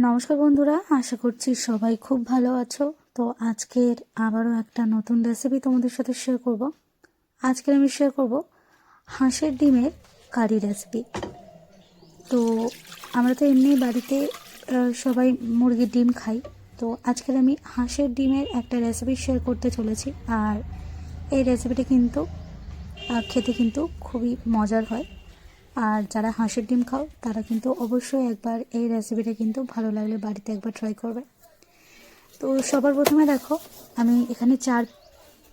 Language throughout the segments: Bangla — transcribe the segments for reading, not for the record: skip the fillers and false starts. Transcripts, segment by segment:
নমস্কার বন্ধুরা, আশা করছি সবাই খুব ভালো আছো। তো আজকের আবারও একটা নতুন রেসিপি তোমাদের সাথে শেয়ার করব। আজকে আমি শেয়ার করব হাঁসের ডিমের কারি রেসিপি। তো আমরা তো এমনি বাড়িতে সবাই মুরগির ডিম খাই। তো আজকের আমি হাঁসের ডিমের একটা রেসিপি শেয়ার করতে চলেছি। আর এই রেসিপিটা কিন্তু খেতে কিন্তু খুবই মজার হয়। আর যারা হাঁসের ডিম খাও তারা কিন্তু অবশ্যই একবার এই রেসিপিটা কিন্তু ভালো লাগলে বাড়িতে একবার ট্রাই করবে। তো সবার প্রথমে দেখো, আমি এখানে 4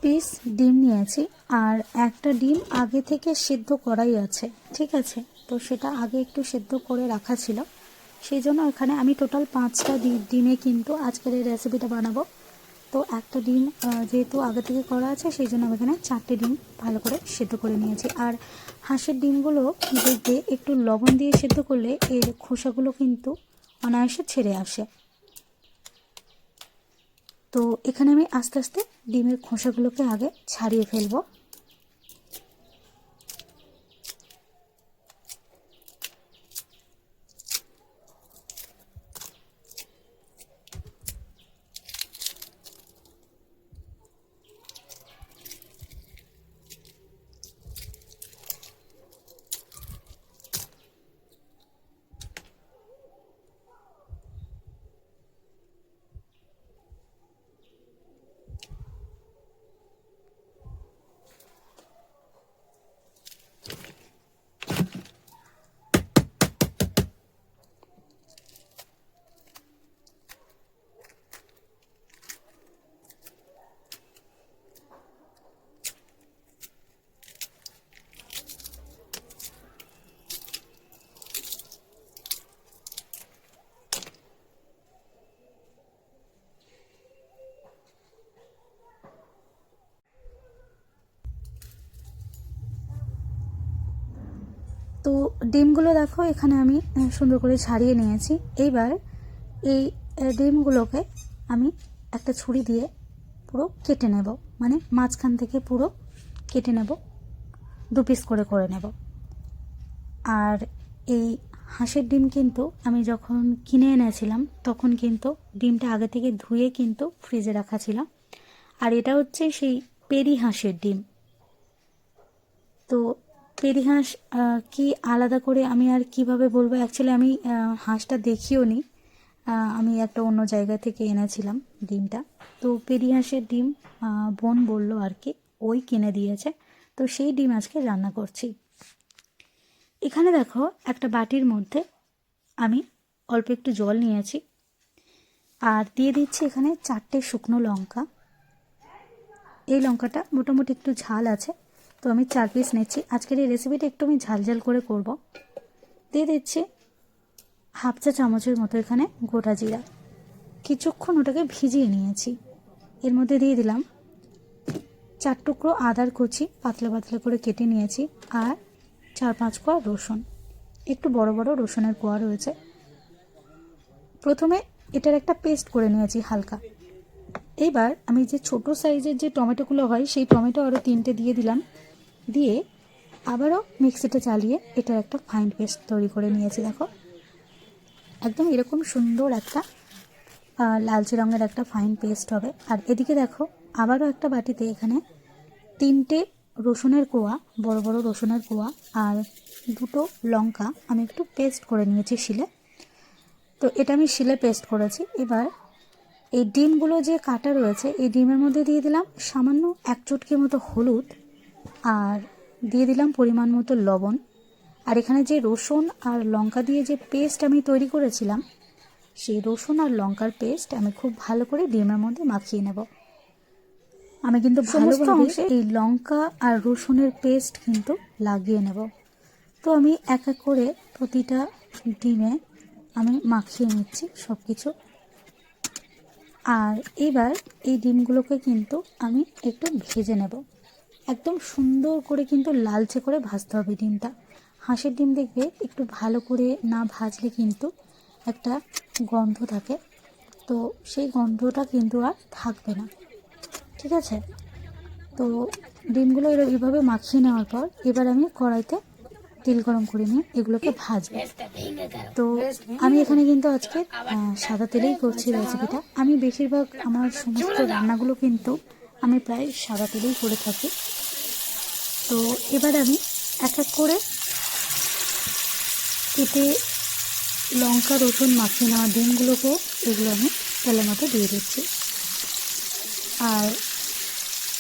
পিস ডিম নিয়েছি। আর একটা ডিম আগে থেকে সেদ্ধ করাই আছে, ঠিক আছে। তো সেটা আগে একটু সেদ্ধ করে রাখা ছিল, সেই জন্য এখানে আমি টোটাল 5টা ডিমে কিন্তু আজকের এই রেসিপিটা বানাবো। তো একটা ডিম যেহেতু আগে থেকে করা আছে, সেই জন্য আমি এখানে 4টে ডিম ভালো করে সেদ্ধ করে নিয়েছি। আর হাঁসের ডিমগুলো দেখবে একটু লবণ দিয়ে সেদ্ধ করলে এর খোসাগুলো কিন্তু অনায়াসে ছেড়ে আসে। তো এখানে আমি আস্তে আস্তে ডিমের খোসাগুলোকে আগে ছাড়িয়ে ফেলবো। তো ডিমগুলো দেখো এখানে আমি সুন্দর করে ছাড়িয়ে নিয়েছি। এইবার এই ডিমগুলোকে আমি একটা ছুরি দিয়ে পুরো কেটে নেব, মানে মাঝখান থেকে পুরো কেটে নেব, 2 পিস করে করে নেব। আর এই হাঁসের ডিম কিন্তু আমি যখন কিনে এনেছিলাম তখন কিন্তু ডিমটা আগে থেকে ধুয়ে কিন্তু ফ্রিজে রাখা ছিল। আর এটা হচ্ছে সেই পেরি হাঁসের ডিম। তো পেরি হাঁস কি আলাদা করে আমি আর কিভাবে বলবো, অ্যাকচুয়ালি আমি হাঁসটা দেখিও নি, আমি একটা অন্য জায়গা থেকে এনেছিলাম ডিমটা। তো পেরি হাঁসের ডিম বোন বললো আর কি, ওই কিনে দিয়েছে। তো সেই ডিম আজকে রান্না করছি। এখানে দেখো একটা বাটির মধ্যে আমি অল্প একটু জল নিয়েছি, আর দিয়ে দিচ্ছি এখানে 4টে শুকনো লঙ্কা। এই লঙ্কাটা মোটামুটি একটু ঝাল আছে, তো আমি 4 পিস নিচ্ছি। আজকের এই রেসিপিটা একটু আমি ঝাল ঝাল করে করব। দিয়ে দিচ্ছি হাফ চা চামচের মতো এখানে গোটা জিরা। কিছুক্ষণ ওটাকে ভিজিয়ে নিয়েছি। এর মধ্যে দিয়ে দিলাম 4 টুকরো আদার কুচি, পাতলা পাতলা করে কেটে নিয়েছি। আর 4-5 কোয়া রসুন, একটু বড় বড় রসুনের কোয়া রয়েছে। প্রথমে এটার একটা পেস্ট করে নিয়েছি হালকা। এইবার আমি যে ছোট সাইজের যে টমেটোগুলো হয়, সেই টমেটো আরও 3টে দিয়ে দিলাম। দিয়ে আবারও মিক্সিটা চালিয়ে এটার একটা ফাইন পেস্ট তৈরি করে নিয়েছি। দেখো একদম এরকম সুন্দর একটা লালচে রঙের একটা ফাইন পেস্ট হবে। আর এদিকে দেখো আবারও একটা বাটিতে এখানে 3টে রসুনের কোয়া, বড় বড় রসুনের কোয়া, আর 2টো লঙ্কা আমি একটু পেস্ট করে নিয়েছি শিলে। তো এটা আমি শিলে পেস্ট করেছি। এবার এই ডিমগুলো যে কাটা রয়েছে, এই ডিমের মধ্যে দিয়ে দিলাম সামান্য 1 চুটকি মতো হলুদ, আর দিয়ে দিলাম পরিমাণ মতো লবণ। আর এখানে যে রসুন আর লঙ্কা দিয়ে যে পেস্ট আমি তৈরি করেছিলাম, সেই রসুন আর লঙ্কার পেস্ট আমি খুব ভালো করে ডিমের মধ্যে মাখিয়ে নেব। আমি কিন্তু ভালোভাবে এই লঙ্কা আর রসুনের পেস্ট কিন্তু লাগিয়ে নেব। তো আমি এক এক করে প্রতিটা ডিমে আমি মাখিয়ে নিচ্ছি সব কিছু। আর এবার এই ডিমগুলোকে কিন্তু আমি একটু ভেজে নেব। একদম সুন্দর করে কিন্তু লালচে করে ভাজতে হবে ডিমটা। হাঁসের ডিম দেখবে একটু ভালো করে না ভাজলে কিন্তু একটা গন্ধ থাকে, তো সেই গন্ধটা কিন্তু আর থাকবে না, ঠিক আছে। তো ডিমগুলো এইভাবে মাখিয়ে নেওয়ার পর এবার আমি কড়াইতে তেল গরম করে নিয়ে এগুলোকে ভাজবো। তো আমি এখানে কিন্তু আজকে সাদা তেলেই করছি রেসিপিটা। আমি বেশিরভাগ আমার সমস্ত রান্নাগুলো কিন্তু আমি প্রায় সাদা তেলেই করে থাকি। তো এবার আমি এক এক করে কেটে লঙ্কা রসুন মাখিয়ে নেওয়া ডিমগুলোকে এগুলো আমি তেলের মধ্যে দিয়ে দিচ্ছি। আর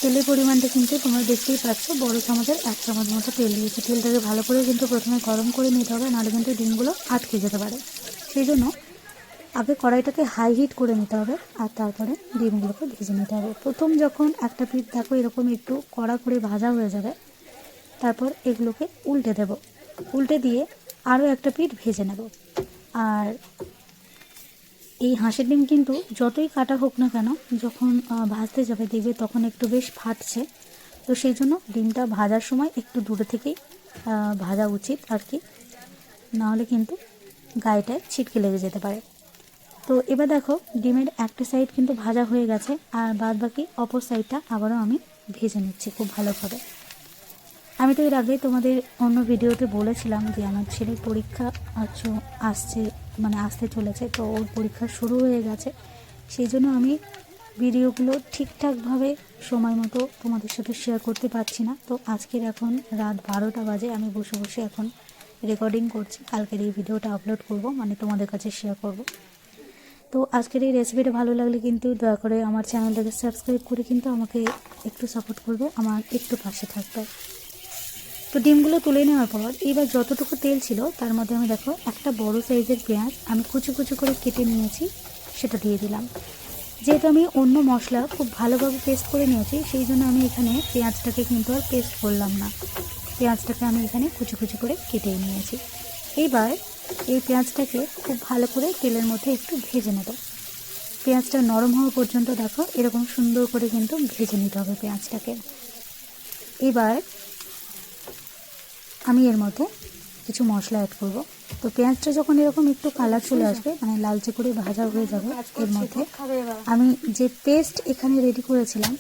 তেলের পরিমাণটা কিন্তু তোমরা দেখতেই পাচ্ছ, বড় চামচের 1 চামচ মতো তেল দিয়েছি। তেলটাকে ভালো করে কিন্তু প্রথমে গরম করে নিতে হবে, নাহলে কিন্তু ডিমগুলো আটকে যেতে পারে। সেই জন্য আগে কড়াইটাকে হাই হিট করে নিতে হবে, আর তারপরে ডিমগুলোকে ভেজে নিতে হবে। প্রথম যখন একটা পিঠ দেখো এরকম একটু কড়া করে ভাজা হয়ে যাবে, তারপর এগুলোকে উল্টে দেব। উল্টে দিয়ে আরও একটা পিঠ ভেজে নেব। আর এই হাঁসের ডিম কিন্তু যতই কাটা হোক না কেন, যখন ভাজতে যাবে দেখবে তখন একটু বেশ ফাটছে। তো সেই জন্য ডিমটা ভাজার সময় একটু দূরে থেকেই ভাজা উচিত আর কি, নাহলে কিন্তু গায়েটায় ছিটকে লেগে যেতে পারে। তো এবার দেখো ডিমের একটা সাইড কিন্তু ভাজা হয়ে গেছে, আর বাদ বাকি অপর সাইডটা আবারও আমি ভেজে নিচ্ছি খুব ভালোভাবে। আমি তো এর আগে তোমাদের অন্য ভিডিওতে বলেছিলাম যে আমার ছেলের পরীক্ষা আসতে চলেছে। তো ওর পরীক্ষা শুরু হয়ে গেছে, সেই জন্য আমি ভিডিওগুলো ঠিকঠাকভাবে সময় মতো তোমাদের সাথে শেয়ার করতে পারছি না। তো আজকের এখন রাত 12টা বাজে, আমি বসে বসে এখন রেকর্ডিং করছি। কালকের এই ভিডিওটা আপলোড করব, মানে তোমাদের কাছে শেয়ার করব। তো আজকের এই রেসিপিটা ভালো লাগলে কিন্তু দয়া করে আমার চ্যানেলটাকে সাবস্ক্রাইব করে কিন্তু আমাকে একটু সাপোর্ট করবে, আমার একটু পাশে থাকবে। তো ডিমগুলো তুলে নেওয়ার পর এবার যতটুকু তেল ছিল তার মধ্যে আমি দেখো একটা বড় সাইজের পেঁয়াজ আমি কুচি কুচি করে কেটে নিয়েছি, সেটা দিয়ে দিলাম। যেহেতু আমি অন্য মশলা খুব ভালোভাবে পেস্ট করে নিয়েছি, সেই জন্য আমি এখানে পেঁয়াজটাকে কিন্তু আর পেস্ট করলাম না। পেঁয়াজটাকে আমি এখানে কুচি কুচি করে কেটে নিয়েছি। এইবার এই পেঁয়াজটাকে খুব ভালো করে তেলের মধ্যে একটু ভেজে নেব। পেঁয়াজটা নরম হওয়া পর্যন্ত দেখো এরকম সুন্দর করে কিন্তু ভেজে নিতে হবে পেঁয়াজটাকে। এবার আমি এর মধ্যে কিছু মশলা অ্যাড করব। তো পেঁয়াজটা যখন এরকম একটু কালার চলে আসবে, মানে লালচে করে ভাজা হয়ে যাবে, এর মধ্যে আমি যে পেস্ট এখানে রেডি করেছিলাম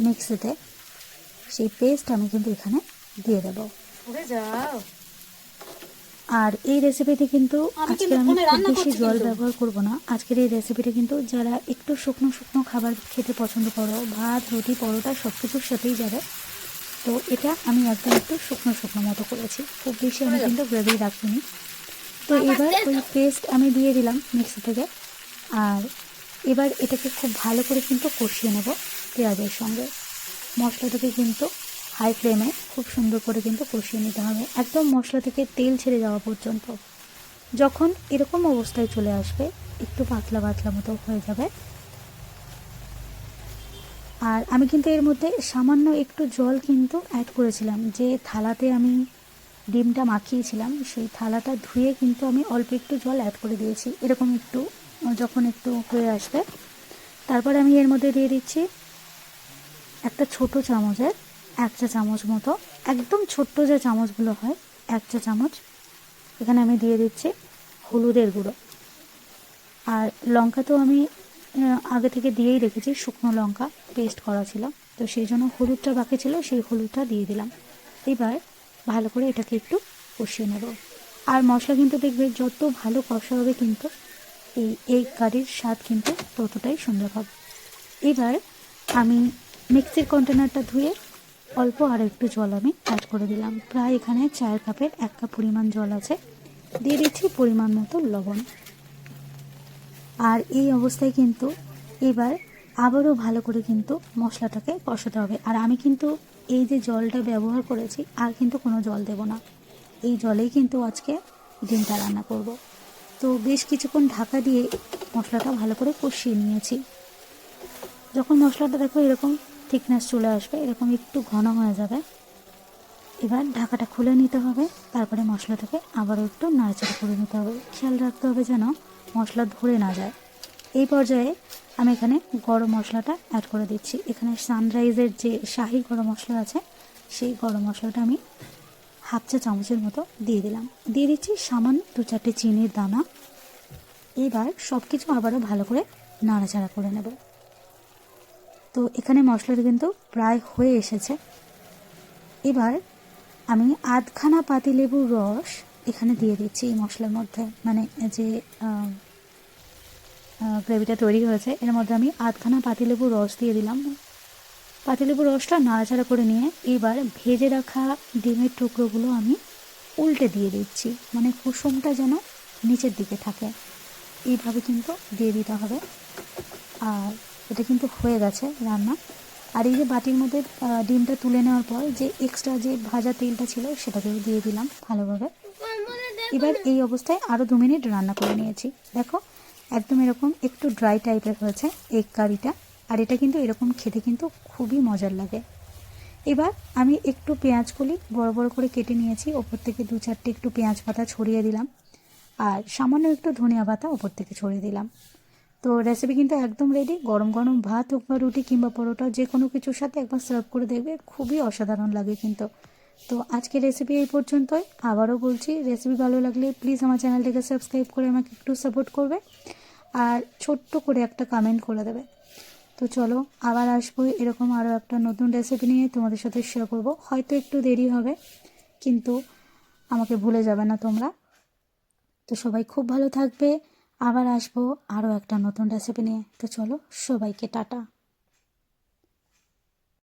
মিক্সিতে, সেই পেস্ট আমি কিন্তু এখানে দিয়ে দেব। আর এই রেসিপিতে কিন্তু আজকে আমি খুব বেশি জল ব্যবহার করব না। আজকের এই রেসিপিটা কিন্তু যারা একটু শুকনো শুকনো খাবার খেতে পছন্দ করো, ভাত রুটি পরোটা সব কিছুর সাথেই যাবে, তো এটা আমি একদম একটু শুকনো শুকনো মতো করেছি, খুব বেশি আমি কিন্তু গ্রেভি রাখিনি। তো এবার ওই পেস্ট আমি দিয়ে দিলাম মিক্সি থেকে, আর এবার এটাকে খুব ভালো করে কিন্তু কষিয়ে নেব পেঁয়াজের সঙ্গে। মশলাটাকে কিন্তু হাই ফ্লেমে খুব সুন্দর করে কিন্তু কষিয়ে নিতে হবে, একদম মশলা থেকে তেল ছেড়ে যাওয়া পর্যন্ত। যখন এরকম অবস্থায় চলে আসবে, একটু পাতলা পাতলা মতো হয়ে যাবে, আর আমি কিন্তু এর মধ্যে সামান্য একটু জল কিন্তু অ্যাড করেছিলাম। যে থালাতে আমি ডিমটা মাখিয়েছিলাম সেই থালাটা ধুয়ে কিন্তু আমি অল্প একটু জল অ্যাড করে দিয়েছি। এরকম একটু যখন একটু হয়ে আসবে, তারপর আমি এর মধ্যে দিয়ে দিচ্ছি একটা ছোট চামচের 1 চা চামচ মতো, একদম ছোট্ট যে চামচগুলো হয় 1 চা চামচ, এখানে আমি দিয়ে দিচ্ছি হলুদের গুঁড়ো। আর লঙ্কা তো আমি আগে থেকে দিয়েই রেখেছি, শুকনো লঙ্কা পেস্ট করা ছিল, তো সেই জন্য হলুদটা বাকি ছিল, সেই হলুদটা দিয়ে দিলাম। এবার ভালো করে এটাকে একটু কষিয়ে নেব। আর মশলা কিন্তু দেখবে যত ভালো কষা হবে কিন্তু এই কারির স্বাদ কিন্তু ততটাই সুন্দর হবে। এবার আমি মিক্সির কন্টেনারটা ধুয়ে অল্প আর একটু জল আমি অ্যাড করে দিলাম। প্রায় এখানে 4 কাপের 1 কাপ পরিমাণ জল আছে। দিয়ে দিচ্ছি পরিমাণ মতো লবণ। আর এই অবস্থায় কিন্তু এবার আবারও ভালো করে কিন্তু মশলাটাকে কষাতে হবে। আর আমি কিন্তু এই যে জলটা ব্যবহার করেছি, আর কিন্তু কোনো জল দেব না, এই জলেই কিন্তু আজকে ডিমটা রান্না করব। তো বেশ কিছুক্ষণ ঢাকা দিয়ে মশলাটা ভালো করে কষিয়ে নিয়েছি। যখন মশলাটা দেখো এরকম থিকনেস চলে আসবে, এরকম একটু ঘন হয়ে যাবে, এবার ঢাকাটা খুলে নিতে হবে। তারপরে মশলাটাকে আবারও একটু নাড়াচাড়া করে নিতে হবে, খেয়াল রাখতে হবে যেন মশলা ধরে না যায়। এই পর্যায়ে আমি এখানে গরম মশলাটা অ্যাড করে দিচ্ছি। এখানে সানরাইজের যে শাহি গরম মশলা আছে, সেই গরম মশলাটা আমি 1/2 চা চামচের মতো দিয়ে দিলাম। দিয়ে দিচ্ছি সামান্য 2-4টে চিনির দানা। এবার সব কিছু আবারও ভালো করে নাড়াচাড়া করে নেব। তো এখানে মশলাটা কিন্তু প্রায় হয়ে এসেছে। এবার আমি আধখানা পাতিলেবুর রস এখানে দিয়ে দিচ্ছি এই মশলার মধ্যে, মানে যে গ্রেভিটা তৈরি হয়েছে এর মধ্যে আমি আধখানা পাতিলেবুর রস দিয়ে দিলাম। পাতিলেবুর রসটা নাড়াচাড়া করে নিয়ে এবার ভেজে রাখা ডিমের টুকরোগুলো আমি উল্টে দিয়ে দিচ্ছি, মানে কুসুমটা যেন নিচের দিকে থাকে, এইভাবে কিন্তু দিয়ে দিতে হবে। আর এটা কিন্তু হয়ে গেছে রান্না। আর এই যে বাটির মধ্যে ডিমটা তুলে নেওয়ার পর যে এক্সট্রা যে ভাজা তেলটা ছিল সেটাকেও দিয়ে দিলাম ভালোভাবে। এবার এই অবস্থায় আরও 2 মিনিট রান্না করে নিয়েছি। দেখো একদম এরকম একটু ড্রাই টাইপের হয়েছে এগ কারিটা, আর এটা কিন্তু এরকম খেতে কিন্তু খুবই মজার লাগে। এবার আমি একটু পেঁয়াজ কলি বড় বড় করে কেটে নিয়েছি, ওপর থেকে 2-4টে একটু পেঁয়াজ পাতা ছড়িয়ে দিলাম, আর সামান্য একটু ধনিয়া পাতা ওপর থেকে ছড়িয়ে দিলাম। তো রেসিপি কিন্তু একদম রেডি। গরম গরম ভাত হোক বা রুটি কিংবা পরোটা যে কোনো কিছুর সাথে একবার সার্ভ করে দেখবে, খুবই অসাধারণ লাগে কিন্তু। তো আজকের রেসিপি এই পর্যন্তই। আবারও বলছি, রেসিপি ভালো লাগলে প্লিজ আমার চ্যানেলটিকে সাবস্ক্রাইব করে আমাকে একটু সাপোর্ট করবে, আর ছোট্ট করে একটা কমেন্ট করে দেবে। তো চলো আবার আসবো এরকম আরও একটা নতুন রেসিপি নিয়ে তোমাদের সাথে শেয়ার করব। হয়তো একটু দেরি হবে, কিন্তু আমাকে ভুলে যাবে না তোমরা। তো সবাই খুব ভালো থাকবে। আবার আসবো আরও একটা নতুন রেসিপি নিয়ে। তো চলো সবাইকে টাটা।